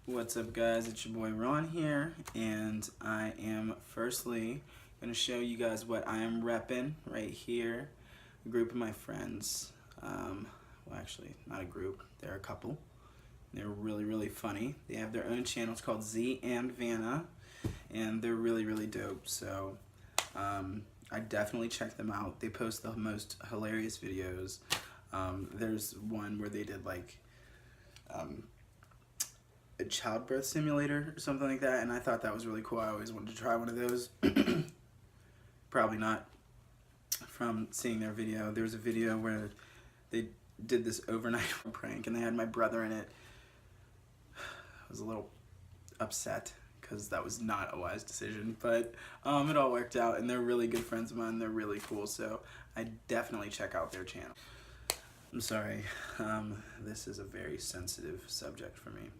What's up, guys? It's your boy Ron here, and I am firstly going to show you guys what I am repping right here. A group of my friends, well actually not a group, they're a couple. They're really funny. They have their own channel. It's called Z and Vanna, and they're really dope. So I definitely check them out. They post the most hilarious videos. There's one where they did like a childbirth simulator or something like that, and I thought that was really cool. I always wanted to try one of those. Probably not from seeing their video. There was a video where they did this overnight prank and they had my brother in it. I was a little upset because that was not a wise decision, but it all worked out, and they're really good friends of mine. They're really cool, so I definitely check out their channel. I'm sorry, this is a very sensitive subject for me.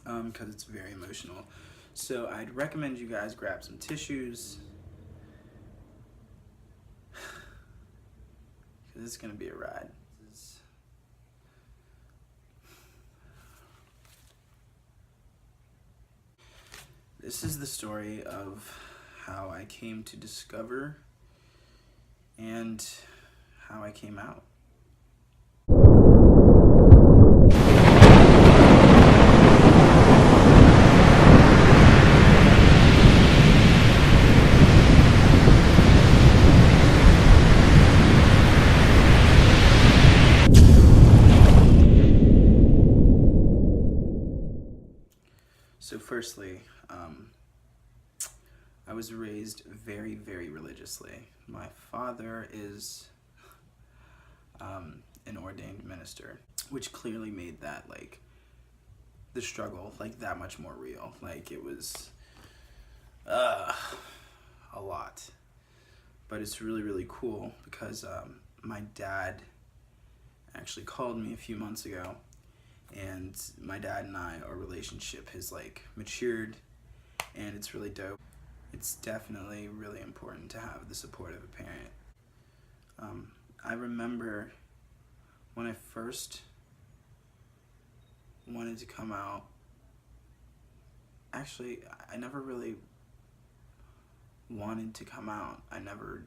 Because it's very emotional. So I'd recommend you guys grab some tissues, because it's going to be a ride. This is the story of how I came to discover and how I came out. So firstly, I was raised very religiously. My father is an ordained minister, which clearly made that, like, the struggle, like, that much more real. Like, it was a lot. But it's really cool because my dad actually called me a few months ago, and my dad and our relationship has like matured, and it's really dope. It's definitely really important to have the support of a parent. I remember when I first wanted to come out, actually I never really wanted to come out. I never,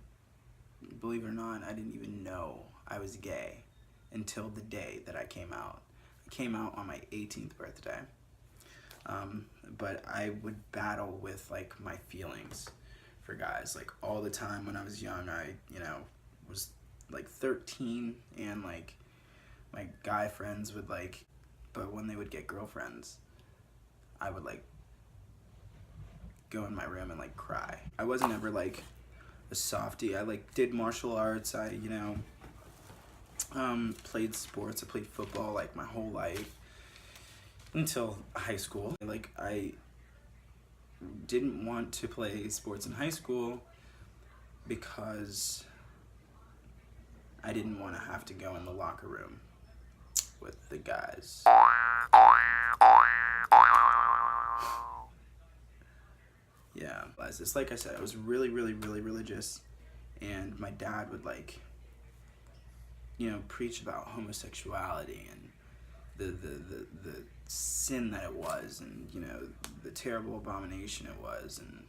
believe it or not, I didn't even know I was gay until the day that I came out. Came out on my 18th birthday, but I would battle with like my feelings for guys like all the time. When I was young, I was like 13, and like my guy friends would like, but when they would get girlfriends, I would like go in my room and like cry. I wasn't ever like a softie. I like did martial arts. I played sports. I played football like my whole life until high school. Like, I didn't want to play sports in high school because I didn't want to have to go in the locker room with the guys. Yeah, it's like I said, I was really religious, and my dad would like preach about homosexuality and the sin that it was, and the terrible abomination it was. And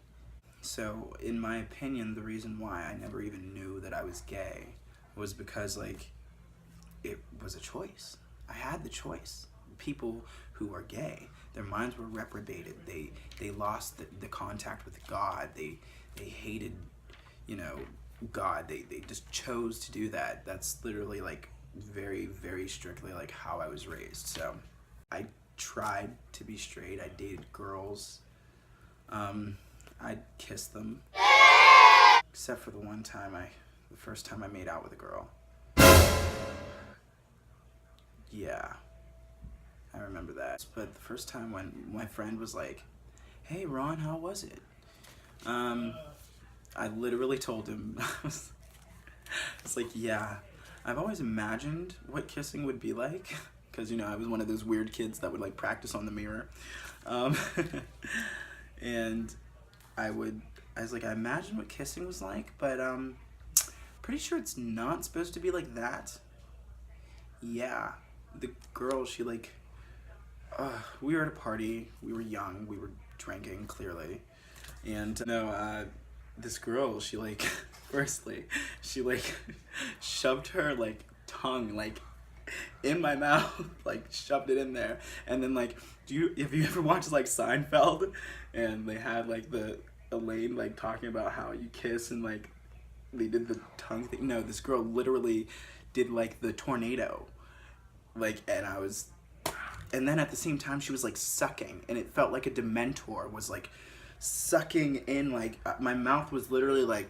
so in my opinion, the reason why I never even knew that I was gay was because like it was a choice. I had the choice. People who are gay, their minds were reprobated. They lost the contact with God. They hated God. They just chose to do that. That's literally like very strictly like how I was raised. So I tried to be straight. I dated girls. I'd kiss them, except for the first time I made out with a girl. Yeah, I remember that. But the first time when my friend was like, "Hey Ron, how was it?" I literally told him, it's like, yeah, I've always imagined what kissing would be like, because I was one of those weird kids that would like practice on the mirror, and I was like, I imagine what kissing was like, but pretty sure it's not supposed to be like that. Yeah, the girl, she like we were at a party. We were young. We were drinking, clearly. And this girl, she like, firstly, she like shoved her like tongue like in my mouth, like shoved it in there. And then like, have you ever watched like Seinfeld? And they had like the Elaine like talking about how you kiss and like they did the tongue thing. No, this girl literally did like the tornado. Like, and then at the same time she was like sucking, and it felt like a Dementor was like sucking in, like my mouth was literally like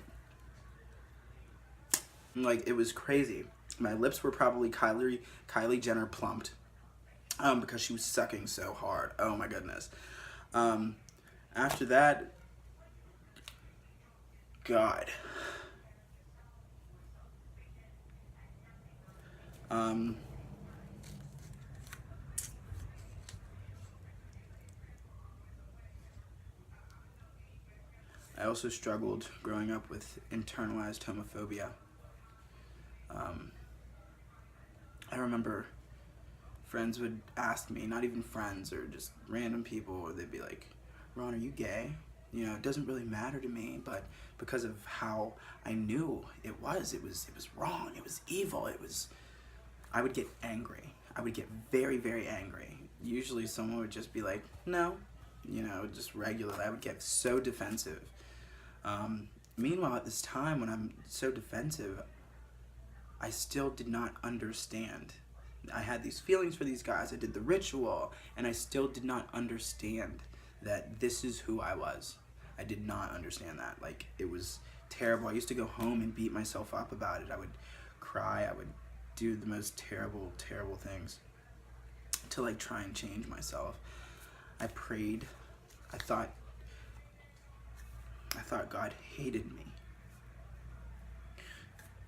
it was crazy. My lips were probably Kylie Jenner plumped, because she was sucking so hard. Oh my goodness. After that, God. I also struggled growing up with internalized homophobia. I remember friends would ask me, not even friends or just random people, or they'd be like, Ron, are you gay? You know, it doesn't really matter to me, but because of how I knew it was wrong, it was evil, I would get angry. I would get very, very angry. Usually someone would just be like, no, you know, just regularly. I would get so defensive. Meanwhile, at this time when I'm so defensive, I still did not understand. I had these feelings for these guys. I did the ritual, and I still did not understand that this is who I was. I did not understand that. Like, it was terrible. I used to go home and beat myself up about it. I would cry. I would do the most terrible, terrible things to like try and change myself. I prayed. I thought God hated me.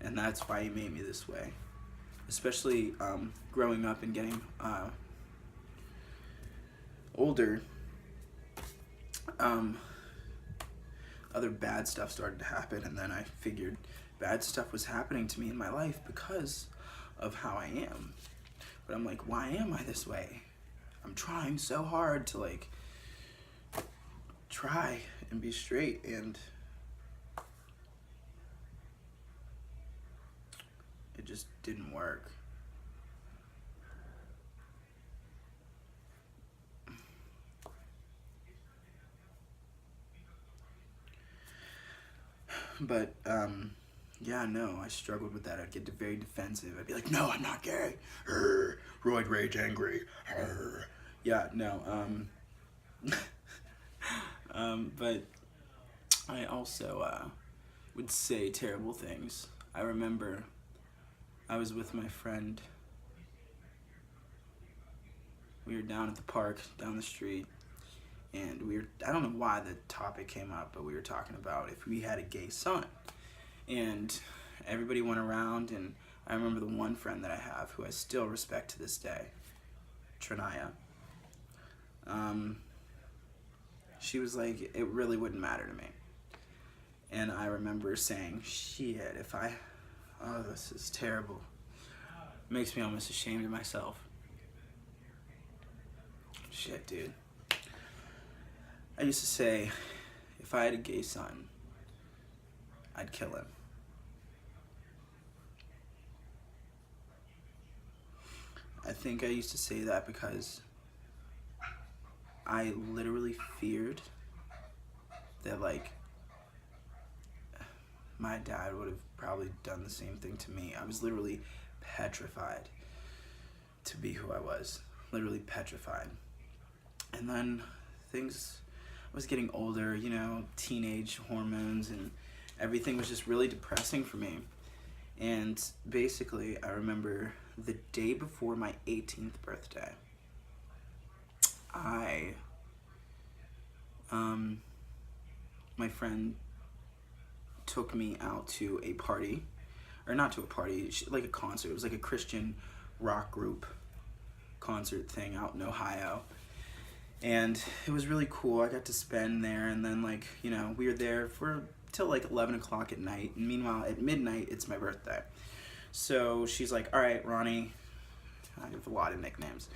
And that's why he made me this way. Especially growing up and getting older, other bad stuff started to happen, and then I figured bad stuff was happening to me in my life because of how I am. But I'm like, why am I this way? I'm trying so hard to like try and be straight, and it just didn't work. But yeah, no, I struggled with that. I'd get very defensive. I'd be like, no, I'm not gay. Roid rage angry. Yeah, no. But I also would say terrible things. I remember I was with my friend. We were down at the park, down the street, and I don't know why the topic came up, but we were talking about if we had a gay son. And everybody went around, and I remember the one friend that I have, who I still respect to this day, Trinaya. She was like, it really wouldn't matter to me. And I remember saying, shit, oh, this is terrible. Makes me almost ashamed of myself. Shit, dude. I used to say, if I had a gay son, I'd kill him. I think I used to say that because I literally feared that, like, my dad would have probably done the same thing to me. I was literally petrified to be who I was. Literally petrified. And then I was getting older, you know, teenage hormones, and everything was just really depressing for me. And basically, I remember the day before my 18th birthday, my friend took me out to a party, or not to a party, like a concert. It was like a Christian rock group concert thing out in Ohio. And it was really cool. I got to spend there, and then, like, you know, we were there till like 11 o'clock at night. And meanwhile, at midnight, it's my birthday. So she's like, all right, Ronnie, I have a lot of nicknames.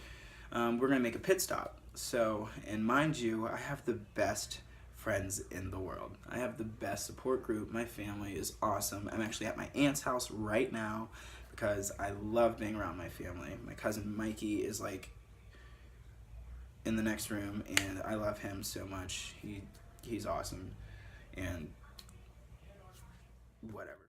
we're gonna make a pit stop. So, and mind you, I have the best friends in the world. I have the best support group. My family is awesome. I'm actually at my aunt's house right now because I love being around my family. My cousin Mikey is like in the next room, and I love him so much. He's awesome, and whatever.